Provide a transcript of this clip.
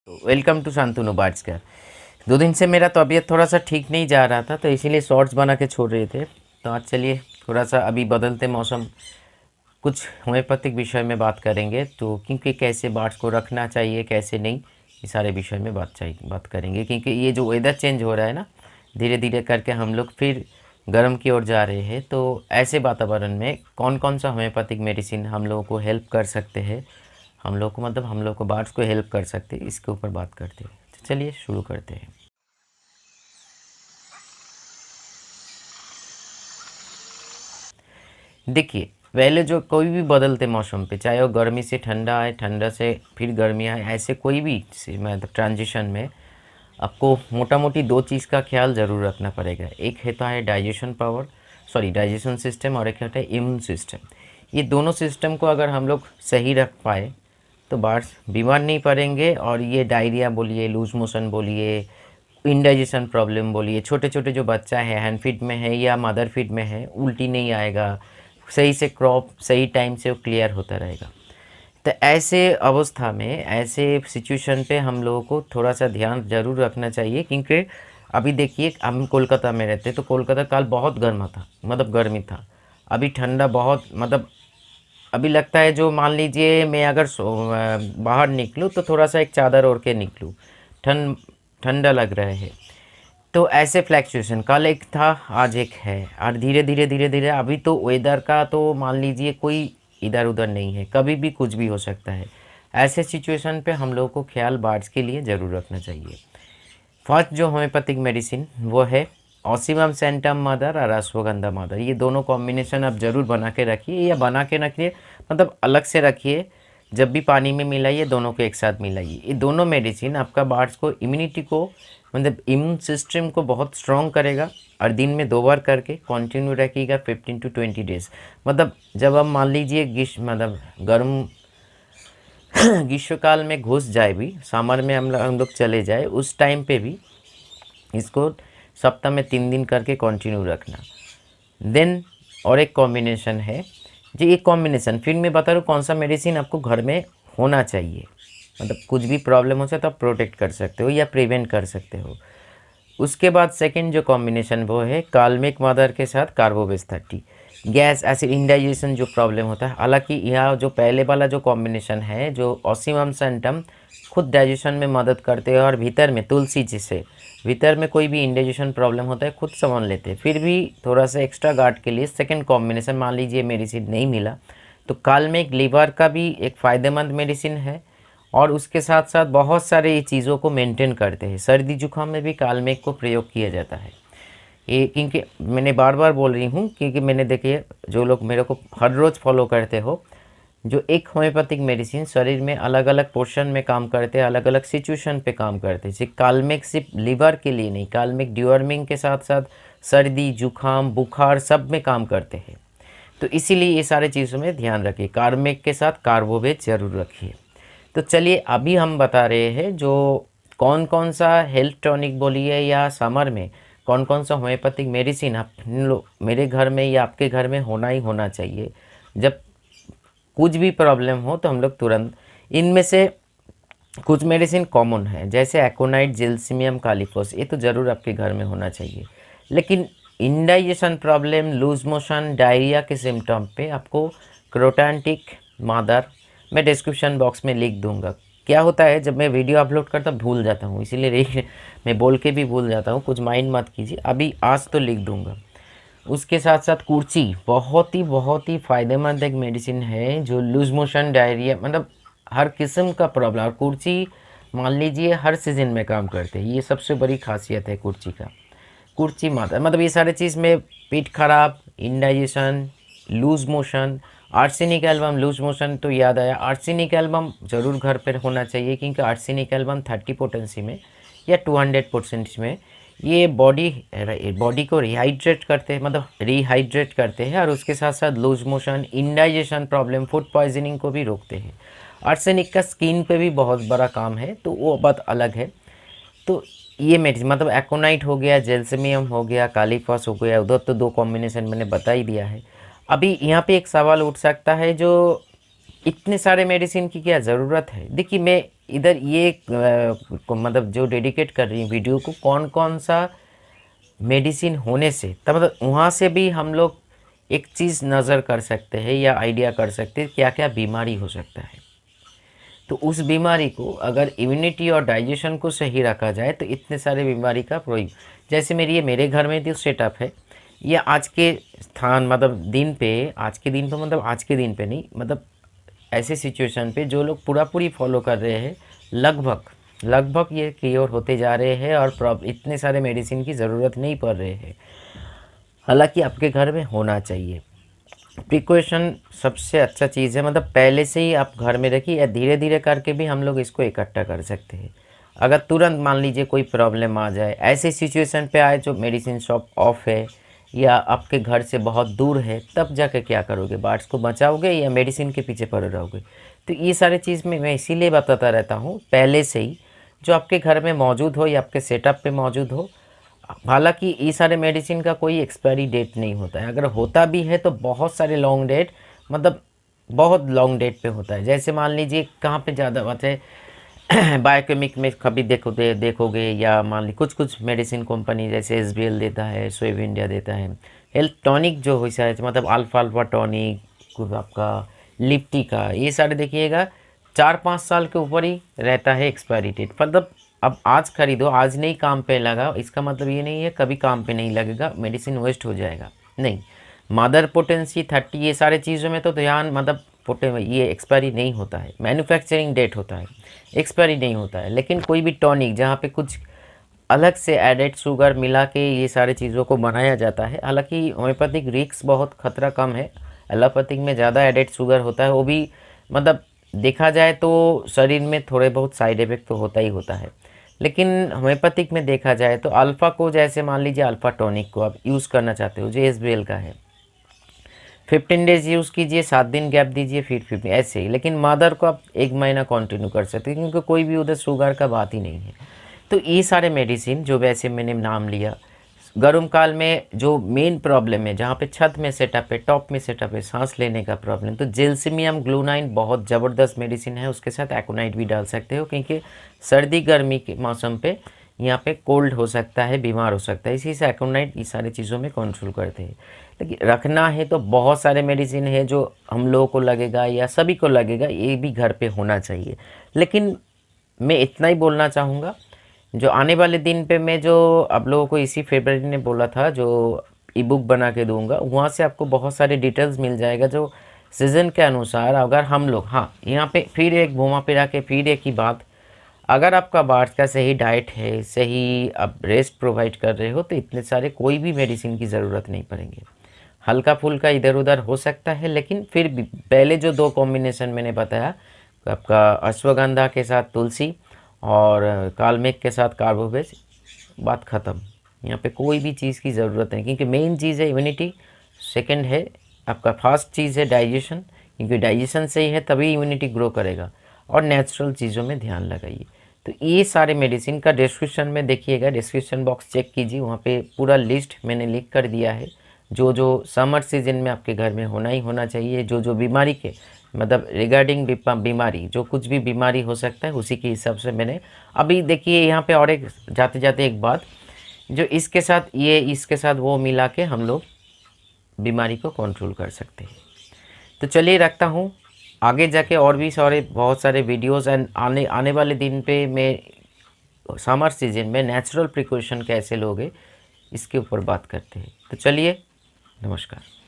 Welcome to Shantanu बार्ट्सकर। 2 दिन से मेरा तबीयत थोड़ा सा ठीक नहीं जा रहा था, तो इसीलिए शॉर्ट्स बना के छोड़ रहे थे। तो आज चलिए थोड़ा सा अभी बदलते मौसम कुछ होम्योपैथिक विषय में बात करेंगे, तो क्योंकि कैसे बार्ट्स को रखना चाहिए कैसे नहीं, ये सारे विषय में बात करेंगे। क्योंकि ये जो वेदर चेंज हो रहा है ना, धीरे धीरे करके हम लोग फिर गर्म की ओर जा रहे हैं। तो ऐसे वातावरण में कौन कौन सा होम्योपैथिक मेडिसिन हम लोगों को हेल्प कर सकते हैं, हम लोग को बार्ड्स को हेल्प कर सकते हैं, इसके ऊपर बात करते हैं। तो चलिए शुरू करते हैं। देखिए, पहले जो कोई भी बदलते मौसम पे, चाहे वो गर्मी से ठंडा आए, ठंडा से फिर गर्मी आए, ऐसे कोई भी से मतलब ट्रांजिशन में आपको मोटा मोटी 2 चीज़ का ख्याल ज़रूर रखना पड़ेगा। एक होता है डाइजेशन सिस्टम, और एक होता है इम्यून सिस्टम। ये दोनों सिस्टम को अगर हम लोग सही रख पाए तो बार्ड्स बीमार नहीं पड़ेंगे। और ये डायरिया बोलिए, लूज मोशन बोलिए, इंडाइजेशन प्रॉब्लम बोलिए, छोटे छोटे जो बच्चा है हैंड फीड में है या मदर फीड में है, उल्टी नहीं आएगा, सही से क्रॉप सही टाइम से वो क्लियर होता रहेगा। तो ऐसे अवस्था में, ऐसे सिचुएशन पे हम लोगों को थोड़ा सा ध्यान ज़रूर रखना चाहिए। क्योंकि अभी देखिए, हम कोलकाता में रहते, तो कोलकाता कल बहुत गर्म था, मतलब गर्मी था। अभी ठंडा बहुत, मतलब अभी लगता है, जो मान लीजिए मैं अगर बाहर निकलूँ तो थोड़ा सा एक चादर ओढ़ के निकलूँ, ठंडा लग रहा है। तो ऐसे फ्लैक्चुएशन कल एक था, आज एक है, और धीरे धीरे अभी तो वेदर का तो मान लीजिए कोई इधर उधर नहीं है, कभी भी कुछ भी हो सकता है। ऐसे सिचुएशन पे हम लोगों को ख्याल बार्ड्स के लिए ज़रूर रखना चाहिए। फर्स्ट जो होम्योपैथिक मेडिसिन वो है ऑसीमम सेंटम मदर और अश्वगंधा मदर। ये दोनों कॉम्बिनेशन आप ज़रूर बना के रखिए, या बना के रखिए मतलब अलग से रखिए। जब भी पानी में मिलाइए, दोनों को एक साथ मिलाइए। ये दोनों मेडिसिन आपका बार्ड्स को इम्यूनिटी को, मतलब इम्यून सिस्टम को बहुत स्ट्रॉन्ग करेगा। और दिन में 2 बार करके कंटिन्यू रखिएगा 15 to 20 डेज़। मतलब जब आप मान लीजिए गर्म ग्रीष्मकाल में घुस जाए, भी समर में हम लोग चले जाए, उस टाइम पे भी इसको सप्ताह में 3 दिन करके कंटिन्यू रखना। देन और एक कॉम्बिनेशन है जी, एक कॉम्बिनेशन फिर मैं बता रहा हूँ कौन सा मेडिसिन आपको घर में होना चाहिए। मतलब कुछ भी प्रॉब्लम हो जाए तो आप प्रोटेक्ट कर सकते हो या प्रिवेंट कर सकते हो। उसके बाद सेकंड जो कॉम्बिनेशन वो है काल्मिक मदर के साथ कार्बोवेस 30। गैस एसिड इंडाइजेशन जो प्रॉब्लम होता है, हालांकि यहाँ जो पहले वाला जो कॉम्बिनेशन है, जो ऑसीमम सेंटम खुद डाइजेशन में मदद करते हैं, और भीतर में तुलसी जैसे भीतर में कोई भी इंडाइजेशन प्रॉब्लम होता है खुद संभाल लेते हैं। फिर भी थोड़ा सा एक्स्ट्रा गार्ड के लिए सेकंड कॉम्बिनेशन, मान लीजिए मेडिसिन नहीं मिला तो काल्मिक लीवर का भी एक फ़ायदेमंद मेडिसिन है। और उसके साथ साथ बहुत सारे ये चीज़ों को मेंटेन करते हैं। सर्दी जुकाम में भी काल्मेक को प्रयोग किया जाता है। ये क्योंकि मैंने बार बार बोल रही हूँ, क्योंकि मैंने देखिए जो लोग मेरे को हर रोज़ फॉलो करते हो, जो एक होम्योपैथिक मेडिसिन शरीर में अलग अलग पोर्शन में काम करते हैं, अलग अलग सिचुएशन पे काम करते हैं। सिर्फ काल्मेक सिर्फ लीवर के लिए नहीं, काल्मेक डिवर्मिंग के साथ साथ सर्दी जुकाम बुखार सब में काम करते हैं। तो इसीलिए ये सारे चीज़ों में ध्यान रखिए। कार्मेक के साथ कार्बोवेट जरूर रखिए। तो चलिए अभी हम बता रहे हैं जो कौन कौन सा हेल्थ टॉनिक बोलिए या समर में कौन कौन सा होम्योपैथिक मेडिसिन आप मेरे घर में या आपके घर में होना ही होना चाहिए। जब कुछ भी प्रॉब्लम हो तो हम लोग तुरंत, इनमें से कुछ मेडिसिन कॉमन है जैसे एकोनाइट जेल्सिमियम कालीफोस, ये तो ज़रूर आपके घर में होना चाहिए। लेकिन indigestion problem, loose motion, diarrhoea के सिम्टम पे आपको क्रोटांटिक मादर, मैं डिस्क्रिप्शन बॉक्स में लिख दूंगा। क्या होता है, जब मैं वीडियो अपलोड करता भूल जाता हूँ, इसीलिए मैं बोल के भी भूल जाता हूँ, कुछ माइंड मत कीजिए। अभी आज तो लिख दूंगा। उसके साथ साथ कुर्ची बहुत ही फ़ायदेमंद एक मेडिसिन है, जो लूज मोशन, डायरिया, मतलब हर किस्म का प्रॉब्लम। और कुर्ची मान लीजिए हर सीज़न में काम करते हैं, ये सबसे बड़ी खासियत है कुर्ची का। कुर्ची माता, मतलब ये सारे चीज़ में पेट खराब, indigestion, loose motion, arsenic album, loose motion तो याद आया, आर्सेनिक एल्बम ज़रूर घर पर होना चाहिए। क्योंकि आर्सेनिक एल्बम 30 पोटेंसी में या 200% में ये बॉडी को रिहाइड्रेट करते हैं, मतलब रिहाइड्रेट करते हैं। और उसके साथ साथ loose motion, indigestion problem, food poisoning को भी रोकते हैं। आर्सेनिक का स्किन पे भी बहुत बड़ा काम है, तो वो बात अलग है। तो ये मेडिसिन मतलब एकोनाइट हो गया, जेल्सिमियम हो गया, कालीफॉस हो गया, उधर तो 2 कॉम्बिनेशन मैंने बता ही दिया है। अभी यहाँ पे एक सवाल उठ सकता है, जो इतने सारे मेडिसिन की क्या ज़रूरत है। देखिए मैं इधर ये मतलब जो डेडिकेट कर रही हूँ वीडियो को, कौन कौन सा मेडिसिन होने से, तब मतलब वहाँ से भी हम लोग एक चीज़ नज़र कर सकते हैं या आइडिया कर सकते हैं क्या क्या बीमारी हो सकता है। तो उस बीमारी को अगर इम्यूनिटी और डाइजेशन को सही रखा जाए तो इतने सारे बीमारी का प्रयोग, जैसे मेरे घर में जो सेटअप है ये आज के स्थान मतलब दिन पे, आज के दिन पे मतलब आज के दिन पे नहीं, मतलब ऐसे सिचुएशन पे जो लोग पूरा पूरी फॉलो कर रहे हैं, लगभग लगभग ये क्योर होते जा रहे हैं और इतने सारे मेडिसिन की ज़रूरत नहीं पड़ रहे हैं। हालांकि आपके घर में होना चाहिए। प्रिकॉशन सबसे अच्छा चीज़ है, मतलब पहले से ही आप घर में रखिए या धीरे धीरे करके भी हम लोग इसको इकट्ठा कर सकते हैं। अगर तुरंत मान लीजिए कोई प्रॉब्लम आ जाए, ऐसे सिचुएशन पे आए जो मेडिसिन शॉप ऑफ है या आपके घर से बहुत दूर है, तब जाकर क्या करोगे, बार्ड्स को बचाओगे या मेडिसिन के पीछे पड़े रहोगे। तो ये सारे चीज़ में मैं इसीलिए बताता रहता हूँ पहले से ही, जो आपके घर में मौजूद हो या आपके सेटअप पे मौजूद हो। हालांकि ये सारे मेडिसिन का कोई एक्सपायरी डेट नहीं होता है, अगर होता भी है तो बहुत सारे लॉन्ग डेट, मतलब बहुत लॉन्ग डेट पे होता है। जैसे मान लीजिए कहाँ पे ज़्यादा बात है बायोकेमिक में कभी देखोगे या मान ली कुछ कुछ मेडिसिन कंपनी जैसे एसबीएल देता है, सोएब इंडिया देता है, हेल्थ टॉनिक जो होता है मतलब अल्फा अल्फा टॉनिक, आपका लिप्टी का, ये सारे देखिएगा 4-5 साल के ऊपर ही रहता है एक्सपायरी डेट। मतलब अब आज खरीदो, आज नहीं काम पे लगा, इसका मतलब ये नहीं है कभी काम पे नहीं लगेगा, मेडिसिन वेस्ट हो जाएगा, नहीं। मदर पोटेंसी 30 ये सारे चीज़ों में तो ध्यान, मतलब ये एक्सपायरी नहीं होता है, मैन्युफैक्चरिंग डेट होता है, एक्सपायरी नहीं होता है। लेकिन कोई भी टॉनिक जहाँ पे कुछ अलग से एडेड शुगर मिला के ये सारे चीज़ों को बनाया जाता है, हालांकि होम्योपैथिक रिस्क बहुत खतरा कम है, एलोपैथिक में ज़्यादा एडेड शुगर होता है, वो भी मतलब देखा जाए तो शरीर में थोड़े बहुत साइड इफ़ेक्ट तो होता ही होता है। लेकिन होम्योपैथिक में देखा जाए तो अल्फ़ा को, जैसे मान लीजिए अल्फ़ा टॉनिक को आप यूज़ करना चाहते हो जो एसबीएल का है, 15 डेज यूज़ कीजिए, 7 दिन गैप दीजिए, फिर 15 ऐसे ही। लेकिन मदर को आप 1 महीना कंटिन्यू कर सकते हैं क्योंकि कोई भी उधर शुगर का बात ही नहीं है। तो ये सारे मेडिसिन जो वैसे मैंने नाम लिया, गर्म काल में जो मेन प्रॉब्लम है, जहाँ पे छत में सेटअप है, टॉप में सेटअप है, सांस लेने का प्रॉब्लम, तो जेल्सिमियम ग्लूनाइन बहुत ज़बरदस्त मेडिसिन है, उसके साथ एकोनाइट भी डाल सकते हो क्योंकि सर्दी गर्मी के मौसम पे यहाँ पे कोल्ड हो सकता है, बीमार हो सकता है, इसी से एकोनाइट इस सारी चीज़ों में कंट्रोल करते हैं। लेकिन रखना है तो बहुत सारे मेडिसिन है जो हम लोगों को लगेगा या सभी को लगेगा ये भी घर पे होना चाहिए। लेकिन मैं इतना ही बोलना चाहूँगा, जो आने वाले दिन पे मैं जो आप लोगों को इसी फरवरी ने बोला था जो ई बुक बना के दूंगा, वहाँ से आपको बहुत सारे डिटेल्स मिल जाएगा जो सीज़न के अनुसार अगर हम लोग, हाँ यहाँ पे फिर एक घुमा फिरा के फिर एक ही बात, अगर आपका बार्स का सही डाइट है, सही आप रेस्ट प्रोवाइड कर रहे हो तो इतने सारे कोई भी मेडिसिन की ज़रूरत नहीं पड़ेंगे। हल्का फुल्का इधर उधर हो सकता है, लेकिन फिर भी पहले जो 2 कॉम्बिनेशन मैंने बताया, आपका अश्वगंधा के साथ तुलसी और कालमेघ के साथ कार्बोवेज, बात ख़त्म। यहाँ पे कोई भी चीज़ की ज़रूरत नहीं क्योंकि मेन चीज़ है इम्यूनिटी, सेकंड है आपका फर्स्ट चीज़ है डाइजेशन, क्योंकि डाइजेशन सही है तभी इम्यूनिटी ग्रो करेगा, और नेचुरल चीज़ों में ध्यान लगाइए। तो ये सारे मेडिसिन का डिस्क्रिप्शन में देखिएगा, डिस्क्रिप्शन बॉक्स चेक कीजिए, वहाँ पे पूरा लिस्ट मैंने लिख कर दिया है जो जो समर सीजन में आपके घर में होना ही होना चाहिए, जो जो बीमारी के मतलब रिगार्डिंग बीमारी, जो कुछ भी बीमारी हो सकता है उसी के हिसाब से मैंने अभी देखिए यहाँ पे। और एक जाते जाते एक बात, जो इसके साथ ये इसके साथ वो मिला के हम लोग बीमारी को कंट्रोल कर सकते हैं। तो चलिए रखता हूँ, आगे जाके और भी सारे बहुत सारे वीडियोस एंड आने वाले दिन पे मैं समर सीजन में नेचुरल प्रिकॉशन कैसे लोगे इसके ऊपर बात करते हैं। तो चलिए, नमस्कार।